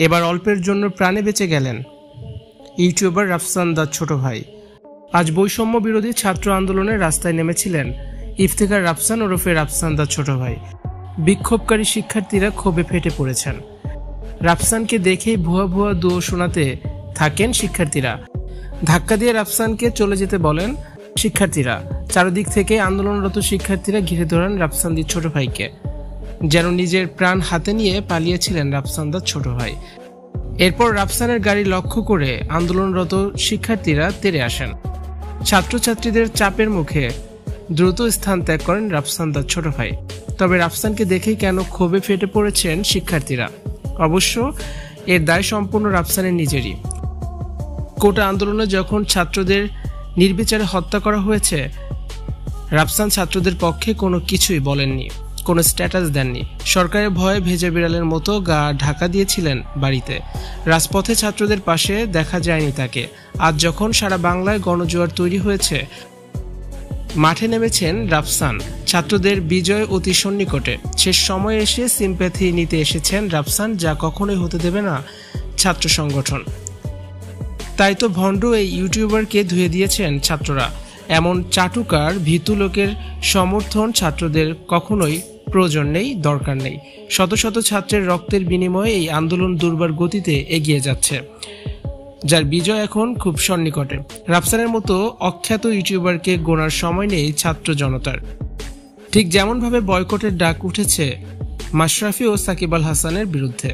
এবার অল্পের জন্য প্রাণে বেঁচে গেলেন ইউটিউবার রাফসান দার ছোট ভাই। আজ বৈষম্য বিরোধী ছাত্র আন্দোলনের রাস্তায় নেমেছিলেন ইফতেখার রাফসান ওরফে রাফসান দার ছোট ভাই। বিক্ষোভকারী শিক্ষার্থীরা ক্ষোভে ফেটে পড়েছেন। রাফসানকে দেখেই ভুয়া ভুয়া দুয়ো শোনাতে থাকেন শিক্ষার্থীরা। ধাক্কা দিয়ে রাফসানকে চলে যেতে বলেন শিক্ষার্থীরা। চারদিক থেকে আন্দোলনরত শিক্ষার্থীরা ঘিরে ধরেন রাফসানদির ছোট ভাইকে, যেন নিজের প্রাণ হাতে নিয়ে পালিয়েছিলেন রাফসানদার ছোট ভাই। এরপর রাফসানের গাড়ি লক্ষ্য করে আন্দোলনরত শিক্ষার্থীরা তেড়ে আসেন। ছাত্রছাত্রীদের চাপের মুখে দ্রুত স্থান ত্যাগ করেন রাফসানদার ছোট ভাই। তবে রাফসানকে দেখেই কেন ক্ষোভে ফেটে পড়েছেন শিক্ষার্থীরা? অবশ্য এর দায় সম্পূর্ণ রাফসানের নিজেরই। কোটা আন্দোলনে যখন ছাত্রদের নির্বিচারে হত্যা করা হয়েছে, রাফসান ছাত্রদের পক্ষে কোনো কিছুই বলেননি, কোনো স্ট্যাটাস দেননি। সরকারের ভয়ে ভেজা বিড়ালের মতো গা ঢাকা দিয়েছিলেন বাড়িতে। রাজপথে ছাত্রদের পাশে দেখা যায়নি তাকে। আজ যখন সারা বাংলায় গণজোয়ার তৈরি হয়েছে, মাঠে নেমেছেন রাফসান। ছাত্রদের বিজয় অতি সন্নিকটে। শেষ সময়ে এসে সিম্প্যাথি নিতে এসেছেন রাফসান, যা কখনোই হতে দেবে না ছাত্র সংগঠন। তাই তো ভণ্ড এই ইউটিউবারকে ধুয়ে দিয়েছেন ছাত্ররা। এমন চাটুকার ভীতু লোকের সমর্থন ছাত্রদের কখনোই প্রয়োজন নেই, দরকার নেই। শত শত ছাত্রের রক্তের বিনিময়ে এই আন্দোলন দুর্বার গতিতে এগিয়ে যাচ্ছে, যার বিজয় এখন খুব সন্নিকটে। রাফসানের মতো অখ্যাত ইউটিউবারকে গোনার সময় নেই ছাত্র জনতার। ঠিক যেমনভাবে বয়কটের ডাক উঠেছে মাশরাফি ও সাকিব আল হাসানের বিরুদ্ধে।